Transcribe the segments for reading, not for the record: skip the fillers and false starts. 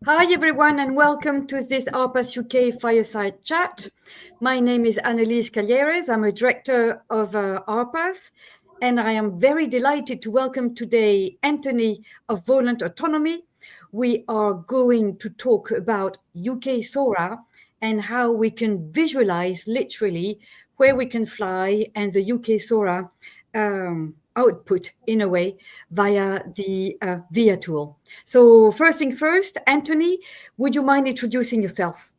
Hi everyone and welcome to this ARPAS-UK Fireside Chat. My name is Anne-Lise Scaillierez. I'm a director of ARPAS and I am very delighted to welcome today Anthony of Volant Autonomy. We are going to talk about UK SORA and how we can visualize literally where we can fly and the UK SORA output in a way via the VIA tool. So first thing first, Anthony, would you mind introducing yourself?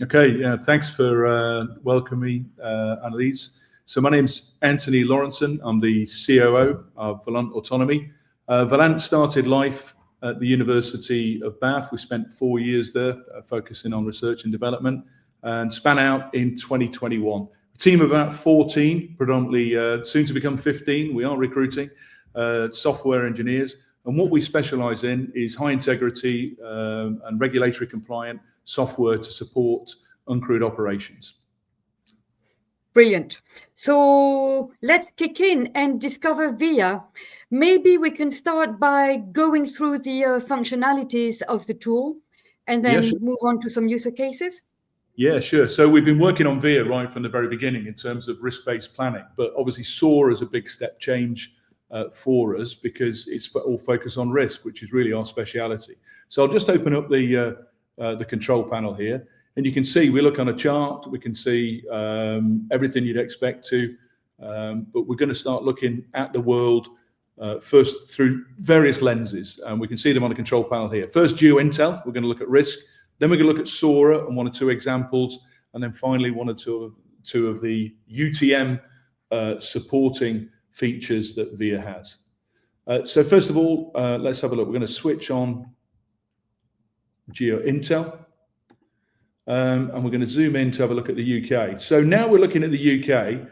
Okay, yeah, thanks for welcoming me, Anne-Lise. So my name's Anthony Lawrenson. I'm the COO of Volant Autonomy. Volant started life at the University of Bath. We spent 4 years there focusing on research and development and span out in 2021. Team of about 14, predominantly soon to become 15. We are recruiting software engineers. And what we specialize in is high integrity and regulatory compliant software to support uncrewed operations. Brilliant. So let's kick in and discover VIA. Maybe we can start by going through the functionalities of the tool and then move on to some user cases. Yeah, sure. So we've been working on VIA right from the very beginning in terms of risk-based planning, but obviously SORA is a big step change for us because it's all focused on risk, which is really our speciality. So I'll just open up the control panel here, and you can see we look on a chart. We can see everything you'd expect to, but we're going to start looking at the world first through various lenses, and we can see them on the control panel here. First, geo-intel. We're going to look at risk. Then we're going to look at SORA and 1 or 2 examples, and then finally 1 or 2 of the UTM supporting features that VIA has. So first of all, let's have a look. We're going to switch on geo-intel, and we're going to zoom in to have a look at the UK. So now we're looking at the UK,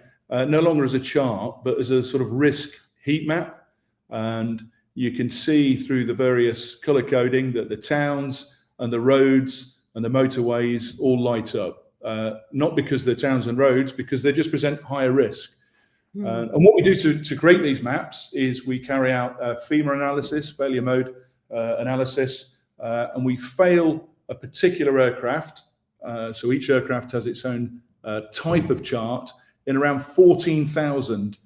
no longer as a chart, but as a sort of risk heat map. And you can see through the various color coding that the towns and the roads and the motorways all light up, not because they're towns and roads, because they just present higher risk. And what we do to create these maps is we carry out FEMA analysis, failure mode analysis, and we fail a particular aircraft. So each aircraft has its own type of chart in around 14,000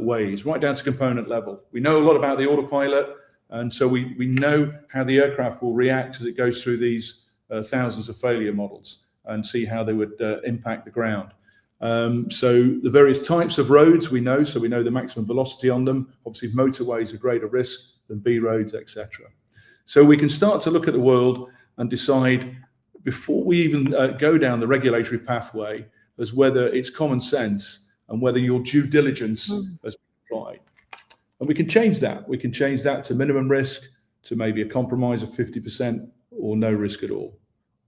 ways, right down to component level. We know a lot about the autopilot, and so we know how the aircraft will react as it goes through these thousands of failure models and see how they would impact the ground. So the various types of roads we know, so we know the maximum velocity on them. Obviously, motorways are greater risk than B roads, etc. So we can start to look at the world and decide, before we even go down the regulatory pathway, as whether it's common sense and whether your due diligence has been applied. And we can change that. We can change that to minimum risk, to maybe a compromise of 50% or no risk at all.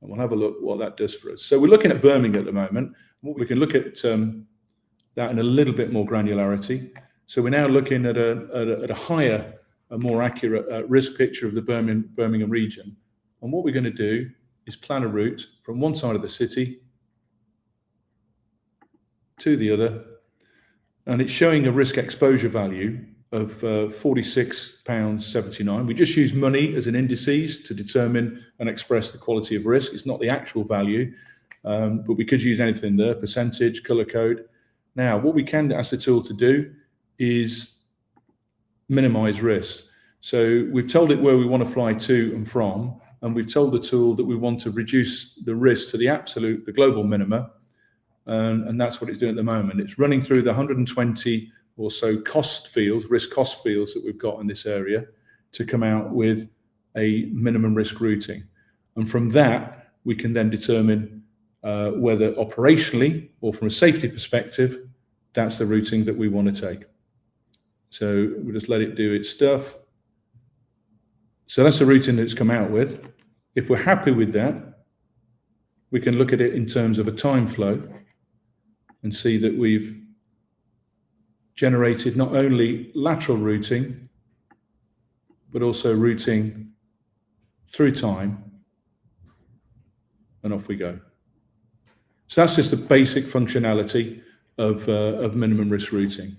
And we'll have a look what that does for us. So we're looking at Birmingham at the moment. We can look at that in a little bit more granularity. So we're now looking at a higher, a more accurate risk picture of the Birmingham region. And what we're going to do is plan a route from one side of the city to the other. And it's showing a risk exposure value of £46.79. We just use money as an indices to determine and express the quality of risk. It's not the actual value, but we could use anything there, percentage, color code. Now, what we can ask the tool to do is minimize risk. So we've told it where we want to fly to and from, and we've told the tool that we want to reduce the risk to the global minima, and that's what it's doing at the moment. It's running through the 120 or so cost fields, risk cost fields that we've got in this area to come out with a minimum risk routing. And from that, we can then determine whether operationally or from a safety perspective, that's the routing that we want to take. So we'll just let it do its stuff. So that's the routing that it's come out with. If we're happy with that, we can look at it in terms of a time flow and see that we've generated not only lateral routing, but also routing through time, and off we go. So that's just the basic functionality of minimum risk routing.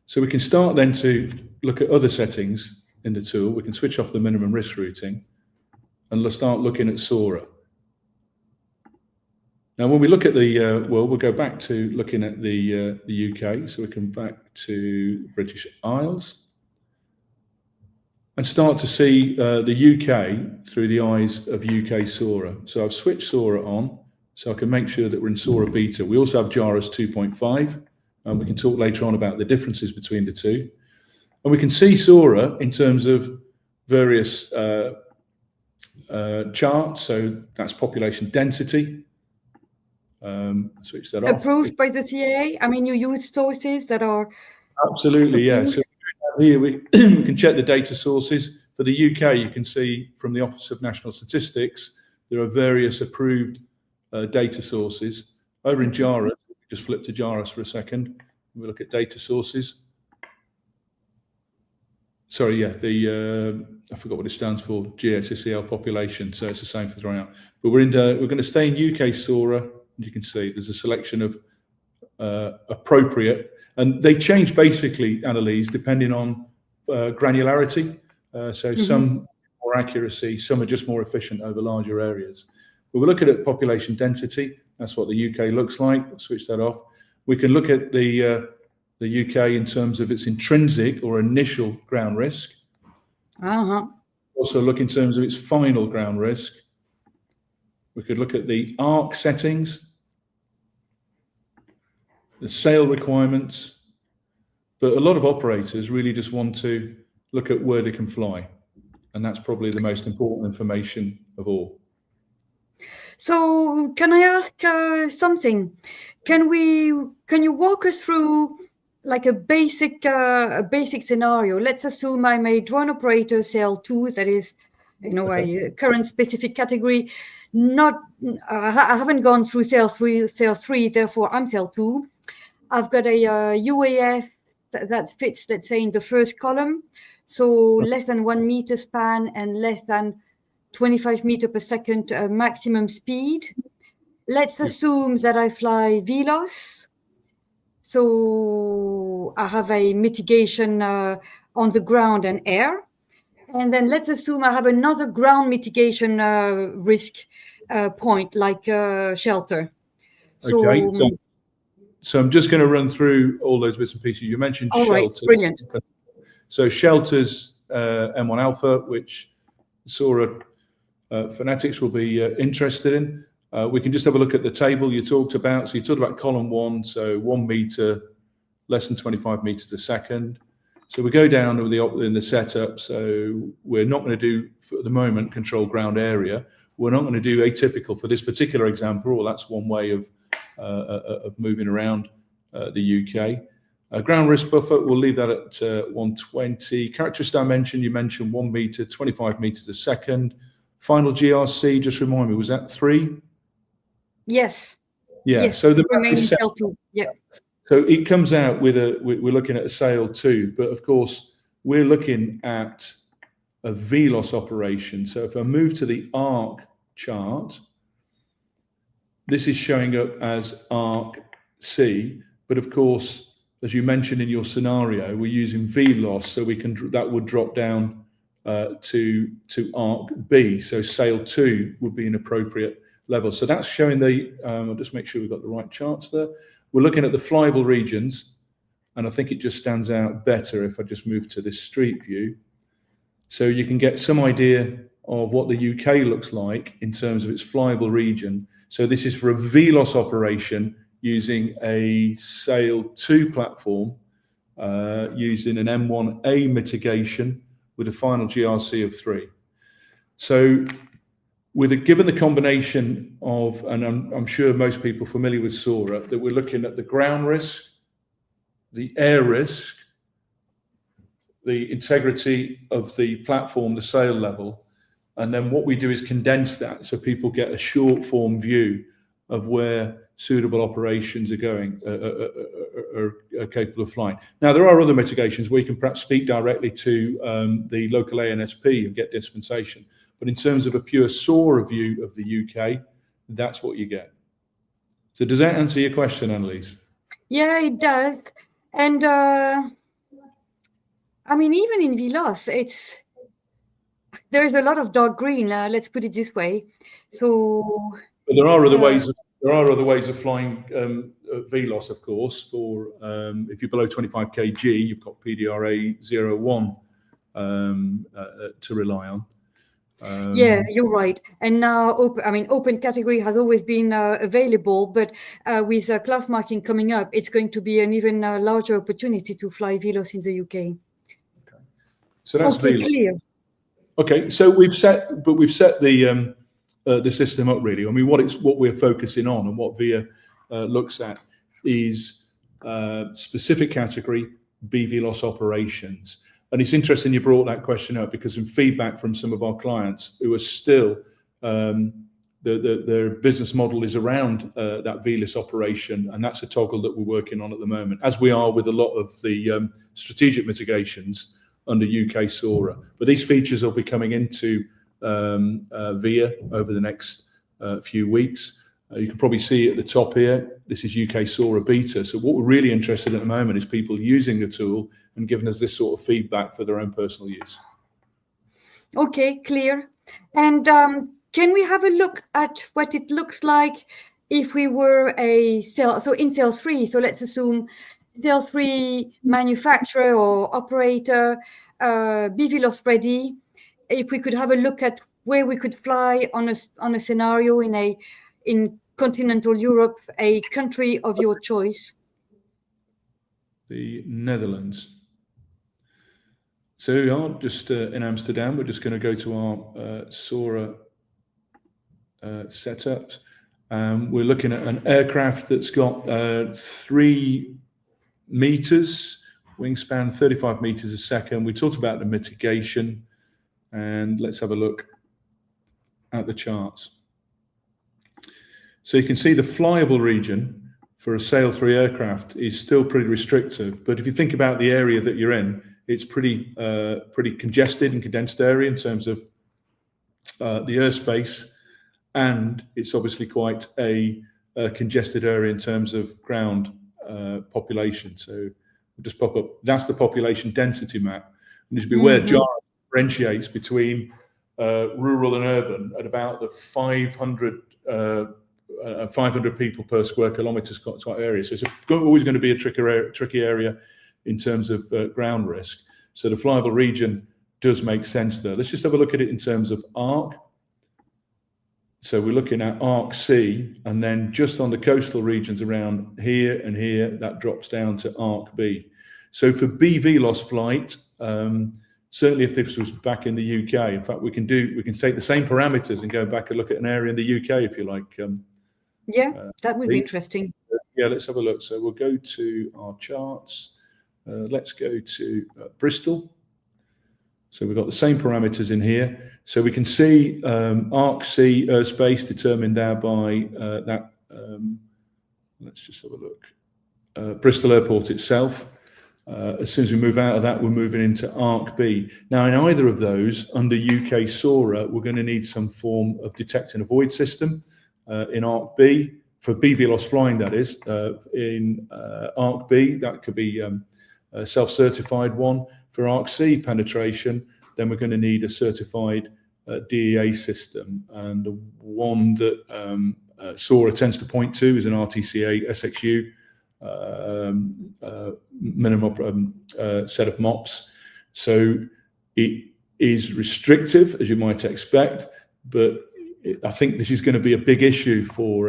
So we can start then to look at other settings in the tool. We can switch off the minimum risk routing and let's start looking at SORA. Now, when we look at the, we'll go back to looking at the UK, so we come back to British Isles and start to see the UK through the eyes of UK SORA. So I've switched SORA on, so I can make sure that we're in SORA beta. We also have JARUS 2.5, and we can talk later on about the differences between the two. And we can see SORA in terms of various charts, so that's population density. Switch that off. Approved by the CA? I mean, you use sources that are... Absolutely, approved? yeah. So here we can check the data sources. For the UK, you can see from the Office of National Statistics, there are various approved data sources. Over in JARUS, just flip to JARUS for a second. We look at data sources. Sorry, yeah, I forgot what it stands for, GSSEL population, so it's the same for throughout. But we're going to stay in UK SORA. You can see there's a selection of appropriate, and they change basically, Anne-Lise, depending on granularity. Some more accuracy, some are just more efficient over larger areas. But we're looking at population density. That's what the UK looks like. We'll switch that off. We can look at the UK in terms of its intrinsic or initial ground risk. Also look in terms of its final ground risk. We could look at the ARC settings, the sale requirements, but a lot of operators really just want to look at where they can fly. And that's probably the most important information of all. So can I ask something? Can you walk us through like a basic scenario? Let's assume I'm a drone operator, cell 2, that is, a current specific category. I haven't gone through cell 3, therefore I'm cell 2. I've got a UAF that fits, let's say, in the first column. So less than 1 meter span and less than 25 meters per second maximum speed. Let's assume that I fly VLOS. So I have a mitigation on the ground and air. And then let's assume I have another ground mitigation risk point, like shelter. So I'm just going to run through all those bits and pieces. You mentioned shelters. Right, brilliant. So shelters, M1 Alpha, which SORA fanatics will be interested in. We can just have a look at the table you talked about. So you talked about column 1, so 1 meter, less than 25 meters a second. So we go down in the setup. So we're not going to do, for the moment, control ground area. We're not going to do atypical for this particular example, or that's one way of moving around the UK. Ground risk buffer, we'll leave that at 120. Characteristic dimension, you mentioned 1 meter, 25 meters a second. Final GRC, just remind me, was that 3? Yes. Yeah. Yes. So the remaining cell 2. Yeah. So it comes out with we're looking at a sail 2, but of course we're looking at a VLOS operation. So if I move to the ARC chart, this is showing up as ARC C, but of course, as you mentioned in your scenario, we're using VLOS, so that would drop down to ARC B. So sail 2 would be an appropriate level. So that's showing I'll just make sure we've got the right charts there. We're looking at the flyable regions, and I think it just stands out better if I just move to this street view. So you can get some idea of what the UK looks like in terms of its flyable region. So this is for a VLOS operation using a sail 2 platform, using an M1A mitigation with a final GRC of 3. So given the combination of, and I'm sure most people familiar with SORA, that we're looking at the ground risk, the air risk, the integrity of the platform, the sail level, and then what we do is condense that so people get a short form view of where suitable operations are going, are capable of flying. Now, there are other mitigations where you can perhaps speak directly to the local ANSP and get dispensation. But in terms of a pure SORA view of the UK, that's what you get. So does that answer your question, Anne-Lise? Yeah, it does. And I mean, even in VLOS, there is a lot of dark green. Let's put it this way. So, but there are other ways. There are other ways of flying VLOS, of course. For if you're below 25 kg, you've got PDRA 01 to rely on. Yeah, you're right. And now, open category has always been available, but with class marking coming up, it's going to be an even larger opportunity to fly VLOS in the UK. Okay, so that's okay, VLOS. Clear. Okay, so we've set the system up really. I mean, what we're focusing on and what VIA looks at is specific category BVLOS operations. And it's interesting you brought that question up, because in feedback from some of our clients who are still, their business model is around that VLOS operation, and that's a toggle that we're working on at the moment, as we are with a lot of the strategic mitigations under UK SORA. But these features will be coming into VIA over the next few weeks. You can probably see at the top here, this is UK SORA beta. So what we're really interested in at the moment is people using the tool and giving us this sort of feedback for their own personal use. Okay, clear. And can we have a look at what it looks like if we were in sales 3? So let's assume sales 3 manufacturer or operator, BVLOS ready. If we could have a look at where we could fly on a scenario in continental Europe, a country of your choice. The Netherlands. So we are just in Amsterdam. We're just going to go to our SORA setup. We're looking at an aircraft that's got 3 meters, wingspan 35 meters a second. We talked about the mitigation, and let's have a look at the charts. So you can see the flyable region for a Sail 3 aircraft is still pretty restrictive. But if you think about the area that you're in, it's pretty congested and condensed area in terms of the airspace, and it's obviously quite a congested area in terms of ground population. So we'll just pop up. That's the population density map. And you should be aware, JARUS differentiates between rural and urban at about the 500 people per square kilometre type area. So it's always going to be a tricky area in terms of ground risk. So the flyable region does make sense there. Let's just have a look at it in terms of ARC. So we're looking at ARC-C, and then just on the coastal regions around here and here, that drops down to ARC-B. So for BVLOS flight, certainly if this was back in the UK, in fact, we can take the same parameters and go back and look at an area in the UK, if you like. That would be interesting. Yeah, let's have a look. So we'll go to our charts. Let's go to Bristol. So we've got the same parameters in here. So we can see ARC-C airspace determined there by that. Let's just have a look. Bristol Airport itself. As soon as we move out of that, we're moving into ARC-B. Now, in either of those, under UK SORA, we're going to need some form of detect and avoid system. In ARC-B, for BVLOS flying, that is. In ARC-B, that could be a self-certified one. For ARC-C penetration, then we're going to need a certified DEA system. And the one that SORA tends to point to is an RTCA SXU minimum set of MOPS. So it is restrictive, as you might expect, but I think this is going to be a big issue for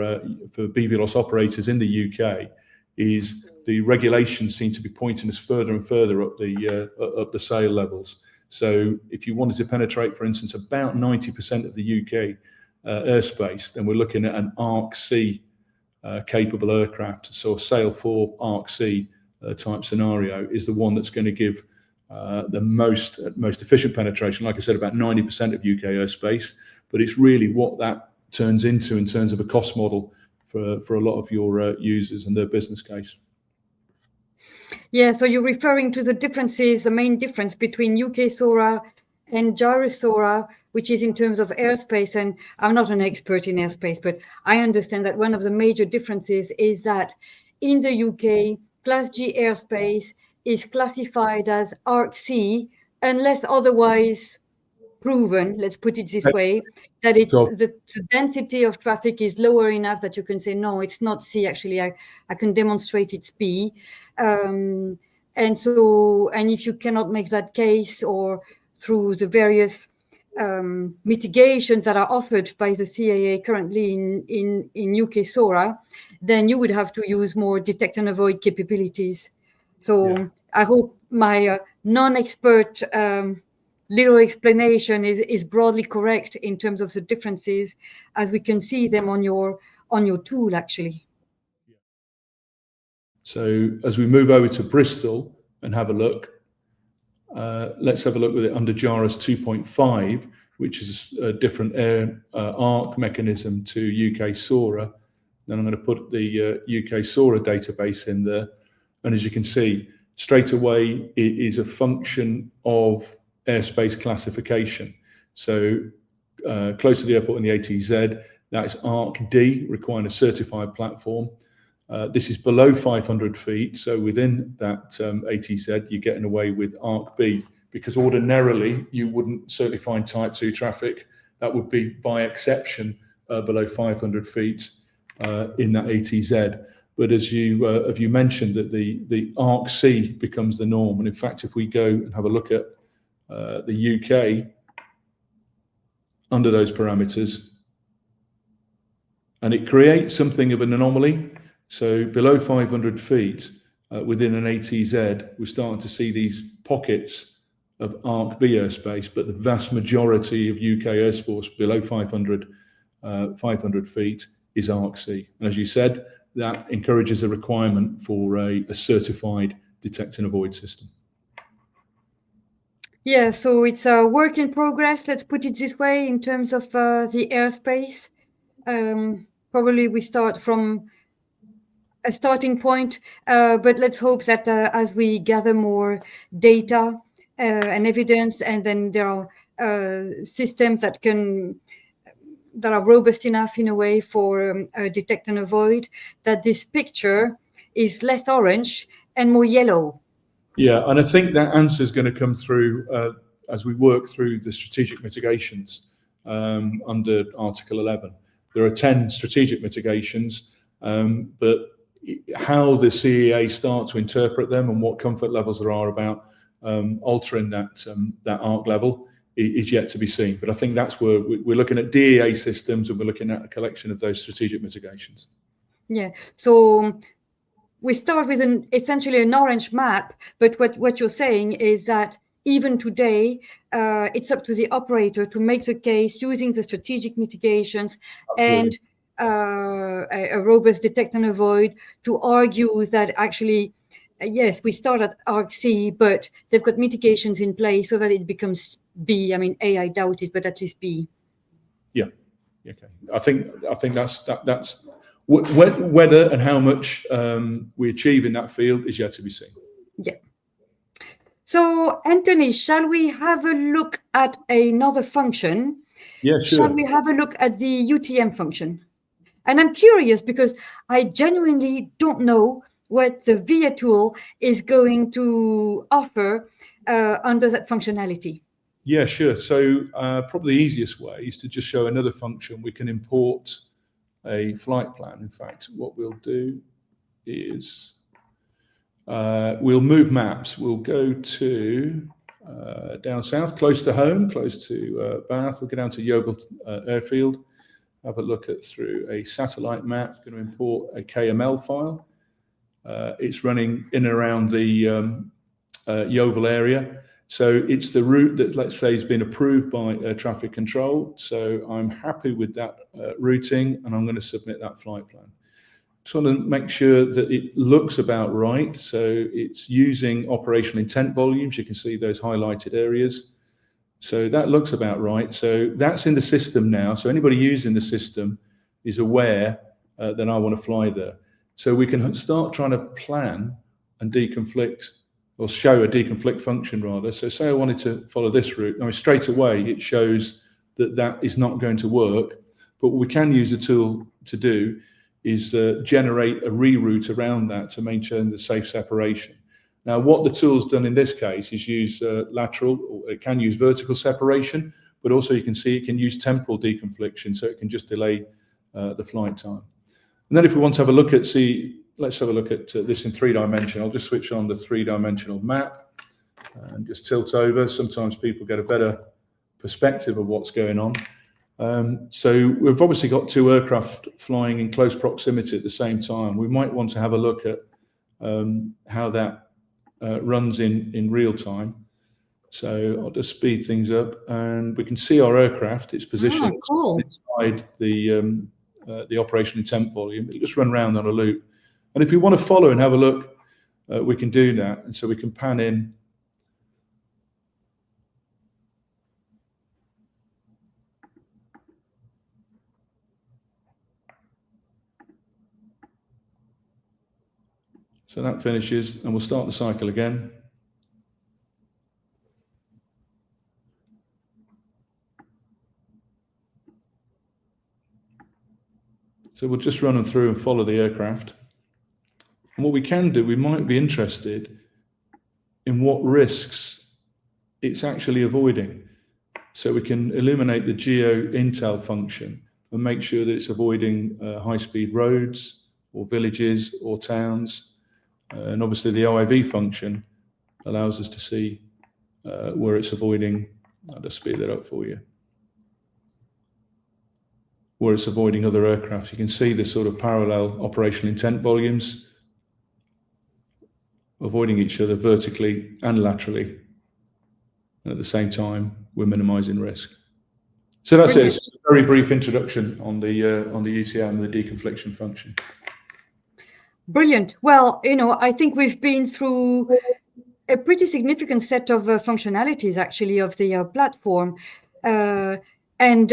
BVLOS operators in the UK. Is the regulations seem to be pointing us further and further up the sail levels. So if you wanted to penetrate, for instance, about 90% of the UK airspace, then we're looking at an ARC-C capable aircraft. So a Sail 4 ARC-C type scenario is the one that's going to give the most efficient penetration. Like I said, about 90% of UK airspace, but it's really what that turns into in terms of a cost model for a lot of your users and their business case. Yeah, so you're referring to the differences, the main difference between UK SORA and JARUS SORA, which is in terms of airspace. And I'm not an expert in airspace, but I understand that one of the major differences is that in the UK, Class G airspace is classified as ARC-C unless otherwise proven, let's put it this way, that it's the density of traffic is lower enough that you can say, no, it's not C, actually, I can demonstrate it's B. And if you cannot make that case, or through the various mitigations that are offered by the CAA currently in UK SORA, then you would have to use more detect and avoid capabilities. So I hope my non-expert little explanation is broadly correct in terms of the differences as we can see them on your tool, actually. So as we move over to Bristol and have a look, let's have a look with it under JARUS 2.5, which is a different ARC mechanism to UK SORA. Then I'm going to put the UK SORA database in there. And as you can see, straight away, it is a function of airspace classification. So close to the airport in the ATZ, that is ARC-D, requiring a certified platform. This is below 500 feet. So within that ATZ, you're getting away with ARC-B, because ordinarily you wouldn't certainly find type 2 traffic. That would be by exception below 500 feet in that ATZ. But as you mentioned, that the ARC-C becomes the norm. And in fact, if we go and have a look at the UK under those parameters, and it creates something of an anomaly. So below 500 feet within an ATZ, we're starting to see these pockets of ARC-B airspace, but the vast majority of UK airspace below 500 feet is ARC-C. And as you said, that encourages a requirement for a certified detect and avoid system. Yeah, so it's a work in progress, let's put it this way, in terms of the airspace. Probably we start from a starting point, but let's hope that as we gather more data and evidence, and then there are systems that are robust enough in a way for detect and avoid, that this picture is less orange and more yellow. Yeah, and I think that answer is going to come through as we work through the strategic mitigations under Article 11. There are 10 strategic mitigations, but how the CEA start to interpret them and what comfort levels there are about altering that ARC level is yet to be seen. But I think that's where we're looking at DEA systems, and we're looking at a collection of those strategic mitigations. Yeah, so we start with essentially an orange map, but what you're saying is that even today, it's up to the operator to make the case using the strategic mitigations. Absolutely. And a robust detect and avoid to argue that actually, yes, we start at ARC-C, but they've got mitigations in place so that it becomes B. I mean, A, I doubt it, but at least B. Yeah. Okay. I think that's whether and how much we achieve in that field is yet to be seen. Yeah. So, Anthony, shall we have a look at another function? Yeah, sure. Shall we have a look at the UTM function? And I'm curious because I genuinely don't know what the VIA tool is going to offer under that functionality. Yeah, sure. So probably the easiest way is to just show another function. We can import a flight plan. In fact, what we'll do is we'll move maps. We'll go to down south, close to home, close to Bath. We'll go down to Yeovil Airfield. Have a look at through a satellite map. Going to import a KML file. It's running in and around the Yeovil area. So it's the route that, let's say, has been approved by traffic control. So I'm happy with that routing, and I'm going to submit that flight plan. Just want to make sure that it looks about right. So it's using operational intent volumes. You can see those highlighted areas. So that looks about right. So that's in the system now. So anybody using the system is aware that I want to fly there. So we can start trying to plan and deconflict, or show a deconflict function rather. So say I wanted to follow this route. Now straight away it shows that that is not going to work. But what we can use the tool to do is generate a reroute around that to maintain the safe separation. Now, what the tool's done in this case is use lateral, or it can use vertical separation, but also you can see it can use temporal deconfliction, so it can just delay the flight time. And then if we want to have a look at, let's have a look at this in 3-dimension. I'll just switch on the 3-dimensional map and just tilt over. Sometimes people get a better perspective of what's going on. So we've obviously got 2 aircraft flying in close proximity at the same time. We might want to have a look at how that runs in real time. So I'll just speed things up, and we can see our aircraft. It's positioned inside the operational intent volume. It'll just run around on a loop. And if we want to follow and have a look, we can do that. And so we can pan in. So that finishes, and we'll start the cycle again. So we'll just run them through and follow the aircraft. And what we can do, we might be interested in what risks it's actually avoiding. So we can eliminate the geo intel function and make sure that it's avoiding high-speed roads or villages or towns. And obviously the OIV function allows us to see where it's avoiding. I'll just speed that up for you. Where it's avoiding other aircraft. You can see the sort of parallel operational intent volumes avoiding each other vertically and laterally. And at the same time, we're minimizing risk. So that's it. It's just a very brief introduction on the UCM, the deconfliction function. Brilliant. Well, I think we've been through a pretty significant set of functionalities, actually, of the platform. And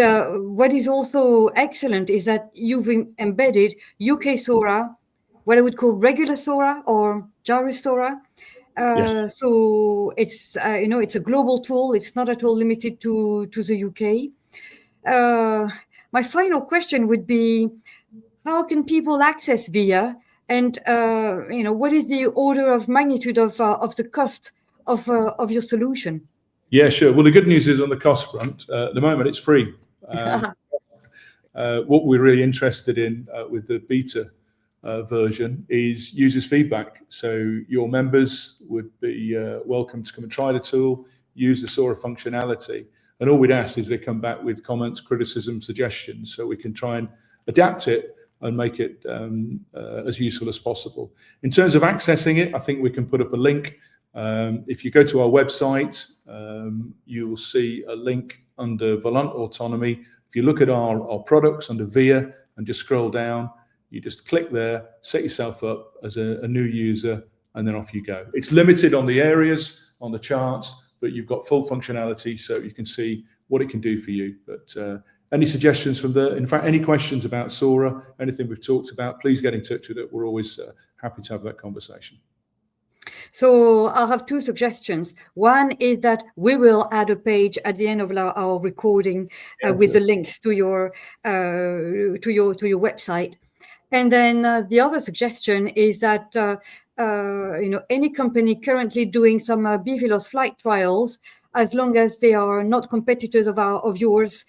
what is also excellent is that you've embedded UK SORA, what I would call regular SORA or JARUS SORA. Yes. So it's it's a global tool. It's not at all limited to the UK. My final question would be, how can people access VIA? And what is the order of magnitude of the cost of your solution? Yeah, sure. Well, the good news is on the cost front, at the moment it's free. What we're really interested in with the beta version is users' feedback. So your members would be welcome to come and try the tool, use the SORA functionality. And all we'd ask is they come back with comments, criticism, suggestions, so we can try and adapt it and make it as useful as possible. In terms of accessing it, I think we can put up a link. If you go to our website, you will see a link under Volant Autonomy. If you look at our products under VIA and just scroll down, you just click there, set yourself up as a new user, and then off you go. It's limited on the areas, on the charts, but you've got full functionality, so you can see what it can do for you. But any suggestions from there? In fact, any questions about SORA, anything we've talked about, please get in touch with it. We're always happy to have that conversation. So I'll have 2 suggestions. One is that we will add a page at the end of our recording with the links to your website. And then the other suggestion is that any company currently doing some BVLOS flight trials, as long as they are not competitors of yours,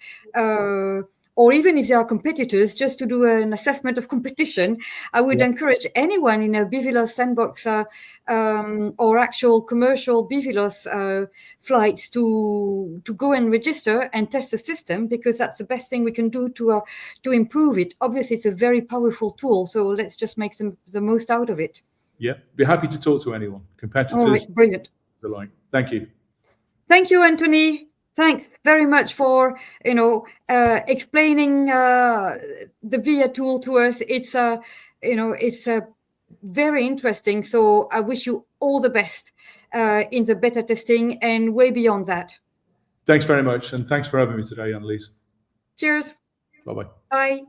or even if they are competitors, just to do an assessment of competition, I would encourage anyone in a BVLOS sandbox or actual commercial BVLOS flights to go and register and test the system, because that's the best thing we can do to improve it. Obviously, it's a very powerful tool, so let's just make the most out of it. Yeah, be happy to talk to anyone, competitors. All right, brilliant. The like. Thank you. Thank you, Anthony. Thanks very much for explaining the VIA tool to us. It's very interesting. So I wish you all the best in the beta testing and way beyond that. Thanks very much, and thanks for having me today, Anne-Lise. Cheers. Bye-bye. Bye.